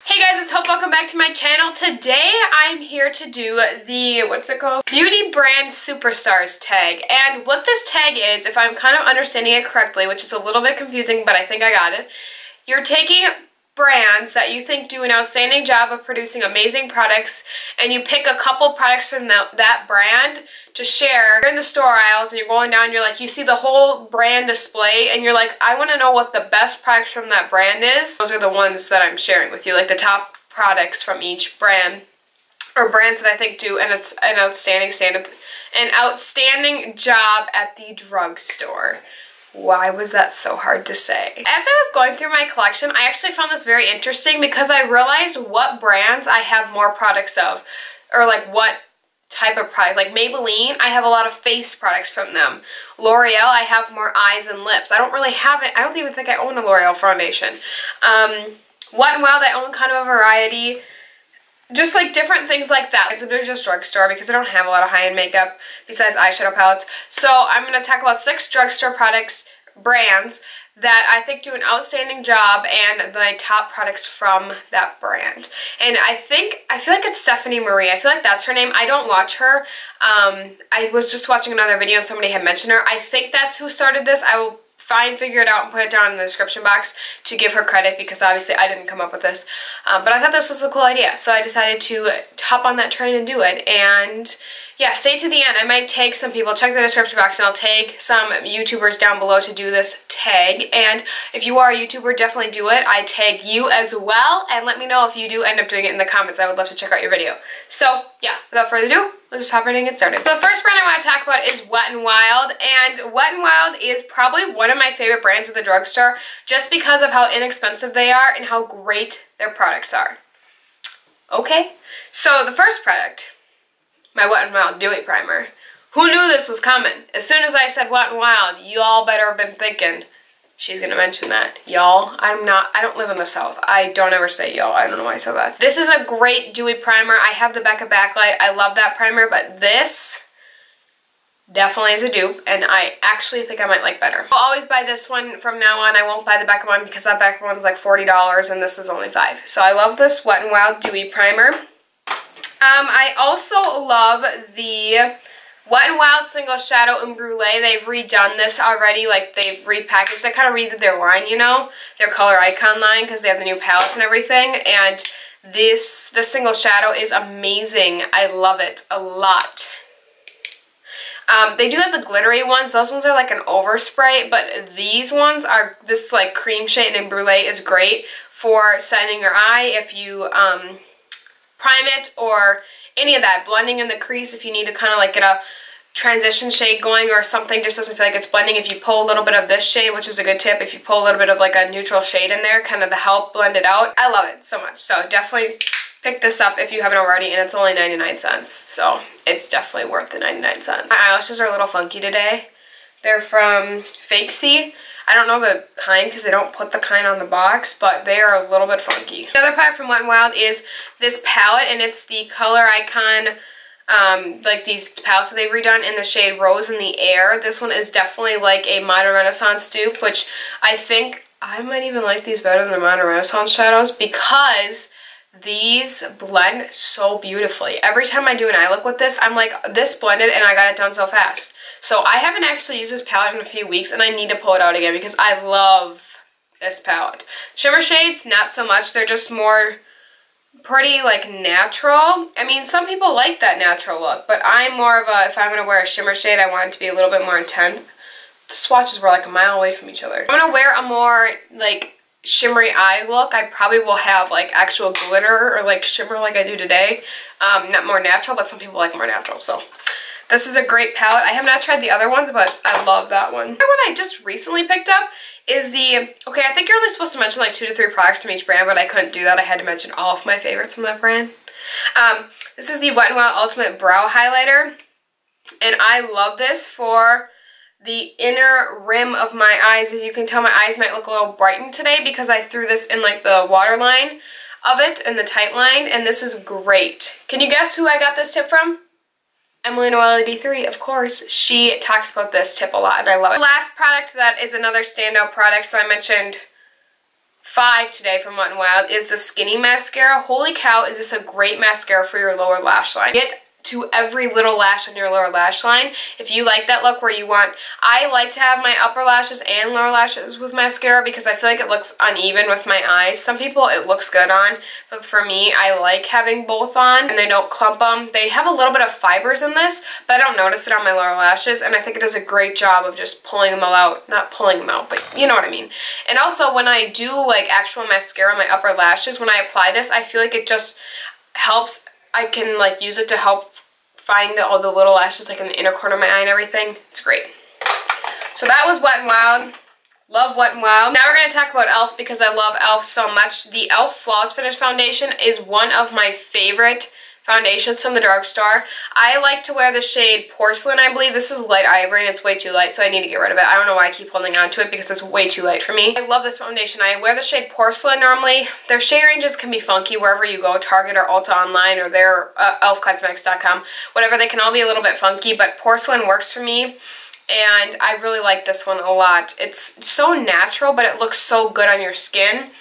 Hey guys, it's Hope. Welcome back to my channel. Today I'm here to do the, what's it called? Beauty Brand Superstars tag. And what this tag is, if I'm kind of understanding it correctly, which is a little bit confusing, but I think I got it. You're taking brands that you think do an outstanding job of producing amazing products, and you pick a couple products from that brand to share. You're in the store aisles and you're going down, you're like, you see the whole brand display and you're like, I want to know what the best products from that brand is. Those are the ones that I'm sharing with you, like the top products from each brand, or brands that I think do an outstanding job at the drugstore. Why was that so hard to say? As I was going through my collection, I actually found this very interesting because I realized what brands I have more products of, or like what type of product. Like Maybelline, I have a lot of face products from them. L'Oreal, I have more eyes and lips. I don't really have it. I don't even think I own a L'Oreal foundation. Wet n Wild, I own kind of a variety. Just like different things like that. It's a bit just drugstore because I don't have a lot of high-end makeup besides eyeshadow palettes. So I'm going to talk about 6 drugstore brands that I think do an outstanding job and my top products from that brand. And I feel like it's Stephanie Marie. I feel like that's her name. I don't watch her. I was just watching another video and somebody had mentioned her. I think that's who started this. I will figure it out and put it down in the description box to give her credit because obviously I didn't come up with this. But I thought this was a cool idea, so I decided to hop on that train and do it. And yeah, stay to the end. I might tag some people. Check the description box and I'll tag some YouTubers down below to do this tag. And if you are a YouTuber, definitely do it. I tag you as well, and let me know if you do end up doing it in the comments. I would love to check out your video. So yeah, without further ado, let's just hop right in and get started. So the first brand I want to talk about is Wet n Wild, and Wet n Wild is probably one of my favorite brands at the drugstore just because of how inexpensive they are and how great their products are. Okay, so the first product, my Wet n Wild Dewy Primer. Who knew this was coming? As soon as I said Wet n Wild, y'all better have been thinking, she's gonna mention that. Y'all, I don't live in the South. I don't ever say y'all. I don't know why I said that. This is a great dewy primer. I have the Becca Backlight. I love that primer, but this definitely is a dupe, and I actually think I might like better. I'll always buy this one from now on. I won't buy the Becca one because that Becca one's like $40 and this is only $5. So I love this Wet n Wild Dewy Primer. I also love the Wet n Wild Single Shadow in Brûlée. They've redone this already, like they've repackaged. I kind of redid their line, you know, their Coloricon line, because they have the new palettes and everything. And this Single Shadow is amazing. I love it a lot. They do have the glittery ones. Those ones are like an overspray, but these ones are, this like cream shade in Brûlée is great for setting your eye if you prime it, or any of that, blending in the crease if you need to kind of like get a transition shade going, or something just doesn't feel like it's blending. If you pull a little bit of this shade, which is a good tip, if you pull a little bit of like a neutral shade in there kind of to help blend it out, I love it so much. So definitely pick this up if you haven't already, and it's only 99 cents, so it's definitely worth the 99 cents. My eyelashes are a little funky today. They're from Fakesy. I don't know the kind because they don't put the kind on the box, but they are a little bit funky. Another product from Wet n Wild is this palette, and it's the Coloricon, like these palettes that they've redone in the shade Rose in the Air. This one is definitely like a Modern Renaissance dupe, which I think I might even like these better than the Modern Renaissance shadows because these blend so beautifully. Every time I do an eye look with this, I'm like, this blended and I got it done so fast. So I haven't actually used this palette in a few weeks, and I need to pull it out again because I love this palette. Shimmer shades, not so much. They're just more pretty like natural. I mean, some people like that natural look, but I'm more of a, if I'm going to wear a shimmer shade, I want it to be a little bit more intense. The swatches were like a mile away from each other. I'm going to wear a more like shimmery eye look. I probably will have like actual glitter or like shimmer like I do today. Not more natural, but some people like more natural, so this is a great palette. I have not tried the other ones, but I love that one. The other one I just recently picked up is the, okay, I think you're only supposed to mention like 2 to 3 products from each brand, but I couldn't do that. I had to mention all of my favorites from that brand. This is the Wet n Wild Ultimate Brow Highlighter, and I love this for the inner rim of my eyes. As you can tell, my eyes might look a little brightened today because I threw this in like the waterline of it and the tight line, and this is great. Can you guess who I got this tip from? Emily Noel D3, of course. She talks about this tip a lot and I love it. The last product that is another standout product, so I mentioned 5 today from Wet n Wild is the Skinny Mascara. Holy cow, is this a great mascara for your lower lash line. Get to every little lash on your lower lash line. If you like that look where you want, I like to have my upper lashes and lower lashes with mascara because I feel like it looks uneven with my eyes. Some people it looks good on, but for me, I like having both on and they don't clump them. They have a little bit of fibers in this, but I don't notice it on my lower lashes, and I think it does a great job of just pulling them all out. Not pulling them out, but you know what I mean. And also when I do like actual mascara on my upper lashes, when I apply this, I feel like it just helps. I can like use it to help find all the little lashes like in the inner corner of my eye and everything. It's great. So that was Wet n Wild. Love Wet n Wild. Now we're going to talk about e.l.f. because I love e.l.f. so much. The e.l.f. Flawless Finish Foundation is one of my favorite foundations from the drugstore. I like to wear the shade Porcelain, I believe. This is light ivory and it's way too light, so I need to get rid of it. I don't know why I keep holding on to it because it's way too light for me. I love this foundation. I wear the shade Porcelain normally. Their shade ranges can be funky wherever you go, Target or Ulta online or their elfcosmetics.com. Whatever, they can all be a little bit funky, but Porcelain works for me. And I really like this one a lot. It's so natural, but it looks so good on your skin.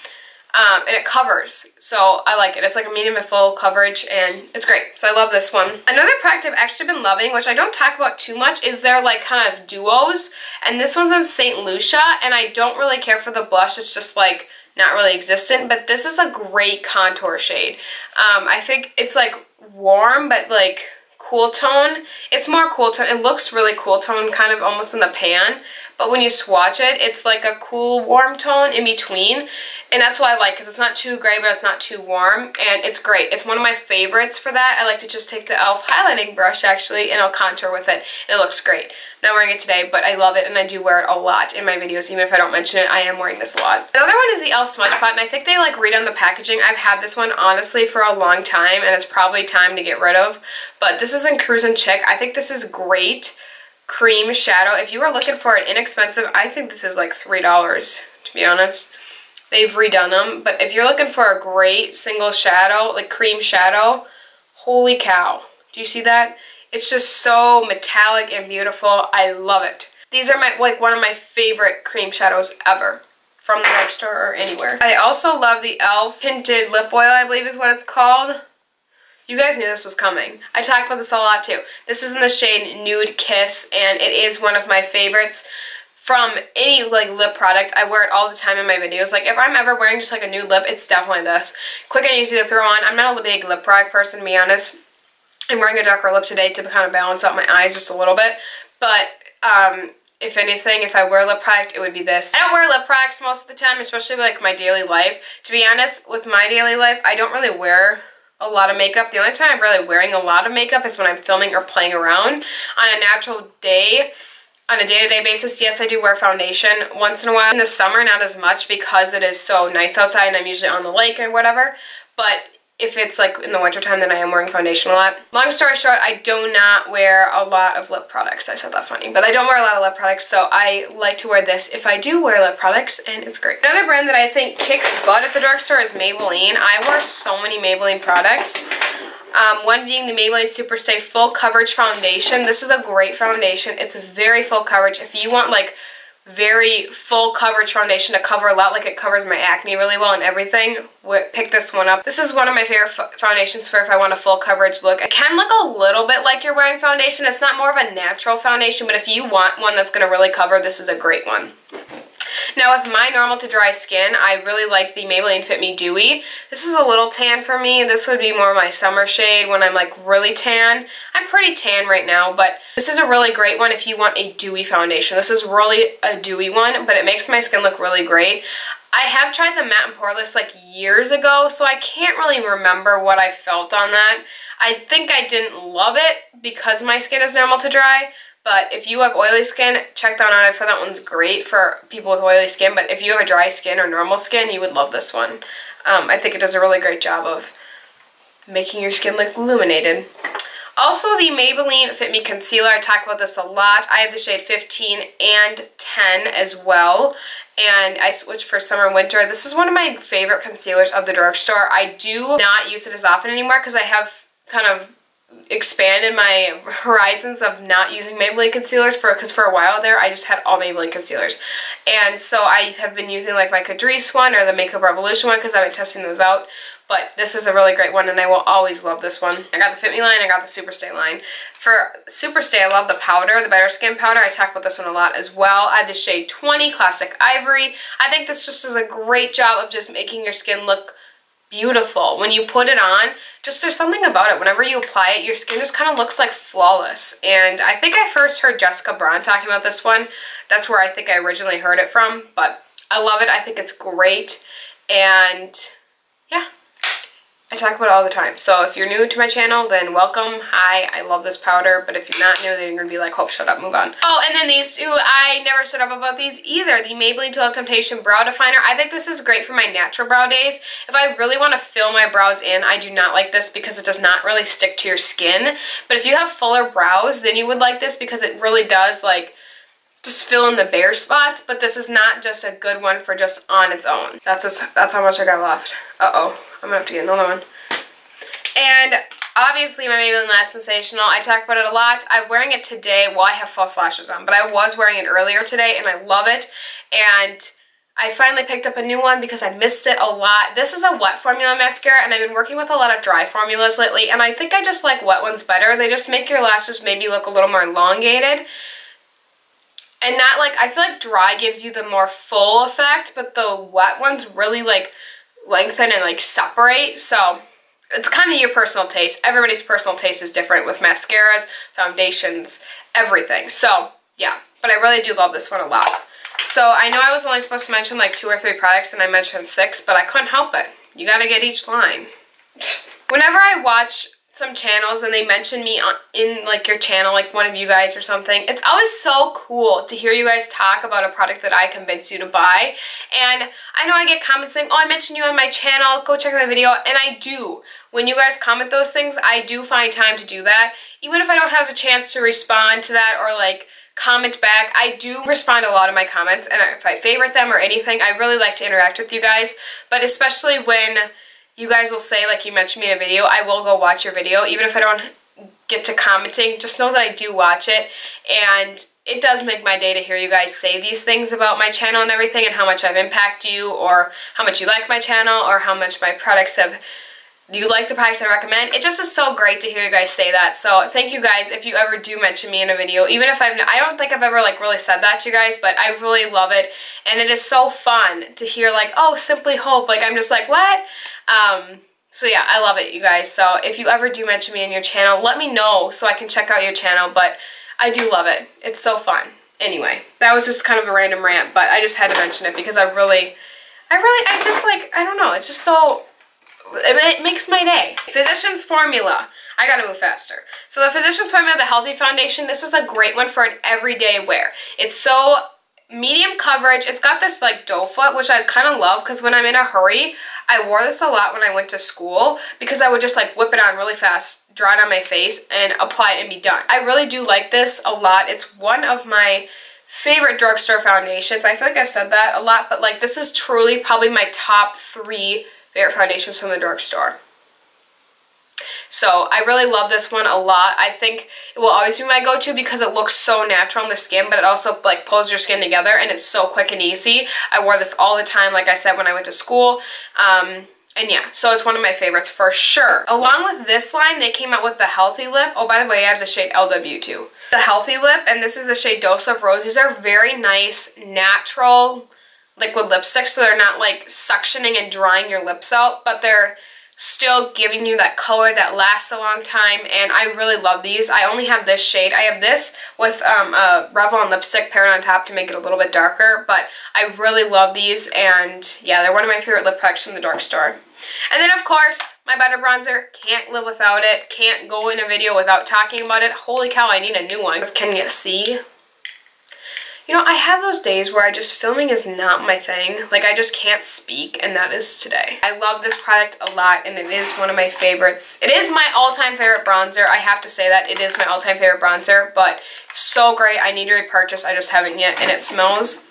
And it covers, so I like it. It's like a medium to full coverage, and it's great. So I love this one. Another product I've actually been loving, which I don't talk about too much, is their like kind of duos. And this one's in St. Lucia, and I don't really care for the blush. It's just like not really existent, but this is a great contour shade. I think it's like warm, but like cool tone. It's more cool tone. It looks really cool tone, kind of almost in the pan. But when you swatch it, it's like a cool warm tone in between. And that's what I like, because it's not too gray, but it's not too warm. And it's great. It's one of my favorites for that. I like to just take the e.l.f. highlighting brush, actually, and I'll contour with it. And it looks great. I'm not wearing it today, but I love it, and I do wear it a lot in my videos. Even if I don't mention it, I am wearing this a lot. Another one is the e.l.f. Smudge Pot, and I think they like redone the packaging. I've had this one, honestly, for a long time, and it's probably time to get rid of. But this is in Crusin Chic. I think this is great cream shadow. If you are looking for an inexpensive, I think this is like $3, to be honest. They've redone them, but if you're looking for a great single shadow, like cream shadow, holy cow. Do you see that? It's just so metallic and beautiful. I love it. These are like one of my favorite cream shadows ever from the drugstore or anywhere. I also love the e.l.f. Tinted Lip Oil, I believe is what it's called. You guys knew this was coming. I talk about this a lot too. This is in the shade Nude Kiss, and it is one of my favorites from any like lip product. I wear it all the time in my videos. Like if I'm ever wearing just like a nude lip, it's definitely this. Quick and easy to throw on. I'm not a big lip product person, to be honest. I'm wearing a darker lip today to kind of balance out my eyes just a little bit. But if anything, if I wear a lip product, it would be this. I don't wear lip products most of the time, especially like my daily life. To be honest, with my daily life, I don't really wear a lot of makeup. The only time I'm really wearing a lot of makeup is when I'm filming or playing around. On a natural day, on a day-to-day basis, yes, I do wear foundation once in a while. In the summer, not as much because it is so nice outside and I'm usually on the lake or whatever. But if it's like in the wintertime, then I am wearing foundation a lot. Long story short, I do not wear a lot of lip products. I said that funny, but I don't wear a lot of lip products, so I like to wear this if I do wear lip products, and it's great. Another brand that I think kicks butt at the drugstore is Maybelline. I wear so many Maybelline products. One being the Maybelline Superstay Full Coverage Foundation. This is a great foundation. It's very full coverage. If you want like very full coverage foundation to cover a lot, like it covers my acne really well and everything, pick this one up. This is one of my favorite foundations for if I want a full coverage look. It can look a little bit like you're wearing foundation. It's not more of a natural foundation, but if you want one that's going to really cover, this is a great one. Now with my normal to dry skin, I really like the Maybelline Fit Me Dewy. This is a little tan for me. This would be more my summer shade when I'm like really tan. I'm pretty tan right now, but this is a really great one if you want a dewy foundation. This is really a dewy one, but it makes my skin look really great. I have tried the matte and poreless like years ago, so I can't really remember what I felt on that. I think I didn't love it because my skin is normal to dry. But if you have oily skin, check that one out. For that one's great for people with oily skin. But if you have a dry skin or normal skin, you would love this one. I think it does a really great job of making your skin look illuminated. Also, the Maybelline Fit Me Concealer. I talk about this a lot. I have the shade 15 and 10 as well. And I switched for summer and winter. This is one of my favorite concealers of the drugstore. I do not use it as often anymore because I have kind of expanded my horizons of not using Maybelline concealers because for a while there I just had all Maybelline concealers, and so I have been using like my Catrice one or the Makeup Revolution one because I've been testing those out. But this is a really great one, and I will always love this one. I got the Fit Me line, I got the Superstay line. For Superstay, I love the powder, the Better Skin powder. I talk about this one a lot as well. I have the shade 20, Classic Ivory. I think this just does a great job of just making your skin look beautiful. When you put it on, just there's something about it. Whenever you apply it, your skin just kind of looks like flawless. And I think I first heard Jessica Braun talking about this one. That's where I think I originally heard it from, but I love it. I think it's great, and yeah, I talk about it all the time. So if you're new to my channel, then welcome. Hi, I love this powder, but if you're not new, then you're gonna be like, Hope, shut up, move on. Oh, and then these two, I never shut up about these either. The Maybelline Total Temptation Brow Definer. I think this is great for my natural brow days. If I really want to fill my brows in, I do not like this because it does not really stick to your skin. But if you have fuller brows, then you would like this because it really does like just fill in the bare spots. But this is not just a good one for just on its own. That's how much I got left. Uh-oh. I'm gonna have to get another one. And obviously my Maybelline Lash Sensational, I talk about it a lot. I'm wearing it today. Well, I have false lashes on, but I was wearing it earlier today and I love it. And I finally picked up a new one because I missed it a lot. This is a wet formula mascara, and I've been working with a lot of dry formulas lately, and I think I just like wet ones better. They just make your lashes maybe look a little more elongated. And not like, I feel like dry gives you the more full effect, but the wet ones really like lengthen and like separate. So it's kind of your personal taste. Everybody's personal taste is different with mascaras, foundations, everything. So yeah, but I really do love this one a lot. So I know I was only supposed to mention like 2 or 3 products and I mentioned 6, but I couldn't help it. You gotta get each line. Whenever I watch some channels and they mention me in like your channel, like one of you guys or something, it's always so cool to hear you guys talk about a product that I convinced you to buy. And I know I get comments saying, oh, I mentioned you on my channel, go check out my video, and I do. When you guys comment those things, I do find time to do that. Even if I don't have a chance to respond to that or like comment back, I do respond to a lot of my comments, and if I favorite them or anything, I really like to interact with you guys. But especially when you guys will say, like, you mentioned me in a video, I will go watch your video. Even if I don't get to commenting, just know that I do watch it. And it does make my day to hear you guys say these things about my channel and everything, and how much I've impacted you, or how much you like my channel, or how much my products have, you like the products I recommend. It just is so great to hear you guys say that. So thank you guys if you ever do mention me in a video. Even if I don't think I've ever like really said that to you guys, but I really love it. And it is so fun to hear like, oh, Simply Hope. Like, I'm just like, what? So yeah, I love it, you guys. So if you ever do mention me in your channel, let me know so I can check out your channel. But I do love it. It's so fun. Anyway, that was just kind of a random rant, but I just had to mention it because I just like, I don't know, it's just so, it makes my day. Physicians Formula. I gotta move faster. So the Physicians Formula, the Healthy Foundation, this is a great one for an everyday wear. It's so medium coverage. It's got this like doe foot, which I kind of love because when I'm in a hurry, I wore this a lot when I went to school because I would just like whip it on really fast, draw it on my face, and apply it and be done. I really do like this a lot. It's one of my favorite drugstore foundations. I feel like I've said that a lot, but like this is truly probably my top 3 favorite foundations from the drugstore. So I really love this one a lot. I think it will always be my go-to because it looks so natural on the skin, but it also like pulls your skin together, and it's so quick and easy. I wore this all the time, like I said, when I went to school. And yeah, so it's one of my favorites for sure. Along with this line, they came out with the Healthy Lip. Oh, by the way, I have the shade LW too. The Healthy Lip, and this is the shade Dose of Rose. These are very nice, natural liquid lipsticks, so they're not like suctioning and drying your lips out, but they're still giving you that color that lasts a long time, and I really love these. I only have this shade. I have this with a Revlon lipstick paired on top to make it a little bit darker, but I really love these, and yeah, they're one of my favorite lip products from the drugstore. And then of course, my butter bronzer, can't live without it, can't go in a video without talking about it. Holy cow, I need a new one. Can you see? You know, I have those days where filming is not my thing. Like, I just can't speak, and that is today. I love this product a lot, and it is one of my favorites. It is my all-time favorite bronzer. I have to say that. It is my all-time favorite bronzer, but so great. I need to repurchase. I just haven't yet, and it smells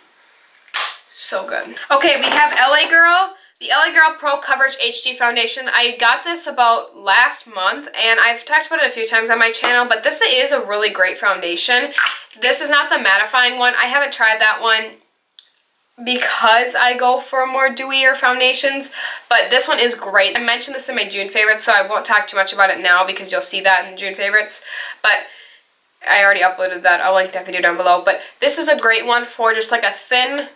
so good. Okay, we have LA Girl the LA Girl Pro Coverage HD Foundation. I got this about last month, and I've talked about it a few times on my channel, but this is a really great foundation. This is not the mattifying one. I haven't tried that one because I go for more dewier foundations, but this one is great. I mentioned this in my June favorites, so I won't talk too much about it now because you'll see that in the June favorites, but I already uploaded that. I'll link that video down below. But this is a great one for just like a thin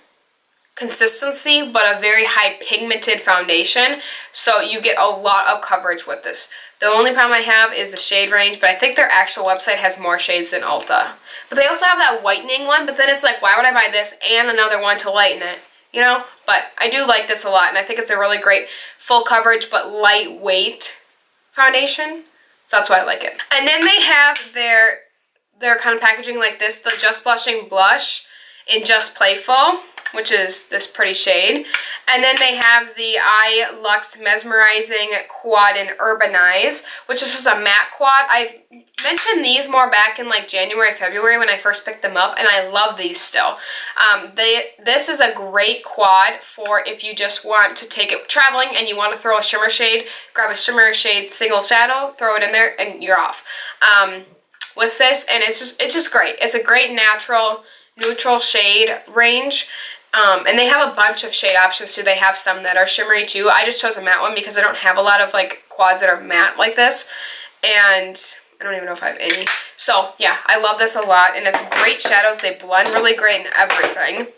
consistency but a very high pigmented foundation, so you get a lot of coverage with this. The only problem I have is the shade range, but I think their actual website has more shades than Ulta. But they also have that whitening one, but then it's like, why would I buy this and another one to lighten it, you know? But I do like this a lot, and I think it's a really great full coverage but lightweight foundation, so that's why I like it. And then they have their kind of packaging like this, the Just Blushing Blush in Just Playful, which is this pretty shade. And then they have the Eye Luxe Mesmerizing Quad in Urbanize, which is just a matte quad. I've mentioned these more back in like January, February when I first picked them up, and I love these still. This is a great quad for if you just want to take it traveling and you want to throw a shimmer shade, grab a shimmer shade single shadow, throw it in there, and you're off. With this, and it's just great. It's a great natural neutral shade range. And they have a bunch of shade options too. They have some that are shimmery too. I just chose a matte one because I don't have a lot of like quads that are matte like this, and I don't even know if I have any. So yeah, I love this a lot, and it's great shadows. They blend really great in everything.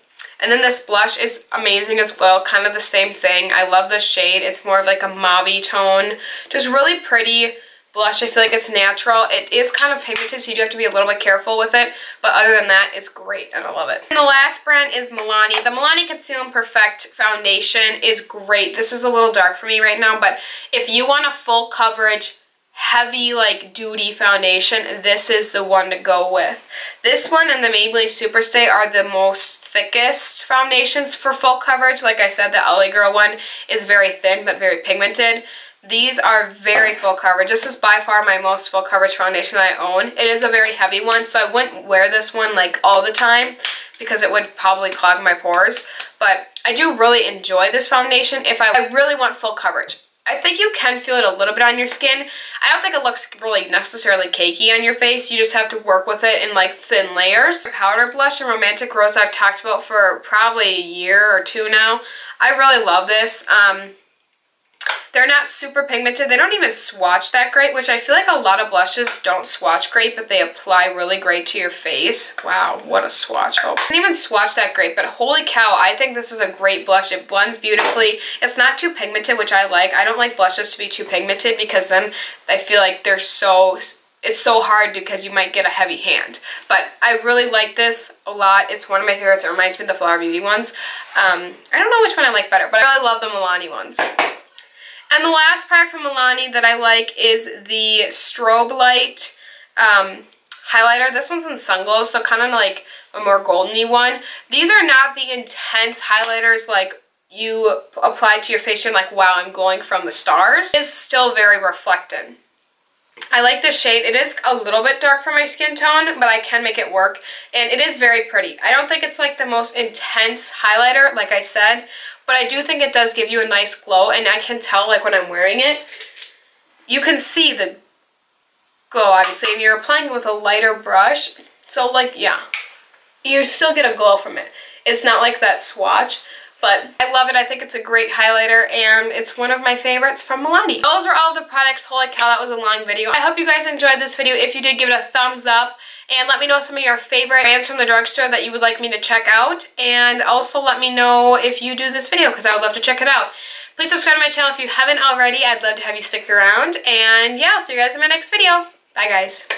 And then this blush is amazing as well, kind of the same thing. I love this shade. It's more of like a mauve-y tone, just really pretty blush. I feel like it's natural. It is kind of pigmented, so you do have to be a little bit careful with it, but other than that, it's great, and I love it. And the last brand is Milani. The Milani Conceal and Perfect Foundation is great. This is a little dark for me right now, but if you want a full coverage, heavy, like, duty foundation, this is the one to go with. This one and the Maybelline Superstay are the most thickest foundations for full coverage. Like I said, the LA Girl one is very thin, but very pigmented. These are very full coverage. This is by far my most full coverage foundation I own. It is a very heavy one, so I wouldn't wear this one like all the time because it would probably clog my pores. But I do really enjoy this foundation if I really want full coverage. I think you can feel it a little bit on your skin. I don't think it looks really necessarily cakey on your face. You just have to work with it in like thin layers. Powder blush and Romantic Rose I've talked about for probably a year or two now. I really love this. They're not super pigmented. They don't even swatch that great, which I feel like a lot of blushes don't swatch great, but they apply really great to your face. Wow, what a swatch. Oh, it doesn't even swatch that great, but holy cow, I think this is a great blush. It blends beautifully. It's not too pigmented, which I like. I don't like blushes to be too pigmented because then I feel like it's so hard because you might get a heavy hand. But I really like this a lot. It's one of my favorites. It reminds me of the Flower Beauty ones. I don't know which one I like better, but I really love the Milani ones. And the last product from Milani that I like is the Strobe Light highlighter. This one's in Sun Glow, so kind of like a more goldeny one. These are not the intense highlighters like you apply to your face. You're like, wow, I'm glowing from the stars. It's still very reflectant. I like the shade. It is a little bit dark for my skin tone, but I can make it work. And it is very pretty. I don't think it's like the most intense highlighter, like I said, but I do think it does give you a nice glow, and I can tell like when I'm wearing it, you can see the glow obviously, and you're applying it with a lighter brush. So like, yeah, you still get a glow from it. It's not like that swatch. But I love it. I think it's a great highlighter, and it's one of my favorites from Milani. Those are all the products. Holy cow, that was a long video. I hope you guys enjoyed this video. If you did, give it a thumbs up, and let me know some of your favorite brands from the drugstore that you would like me to check out, and also let me know if you do this video because I would love to check it out. Please subscribe to my channel if you haven't already. I'd love to have you stick around, and yeah, I'll see you guys in my next video. Bye guys.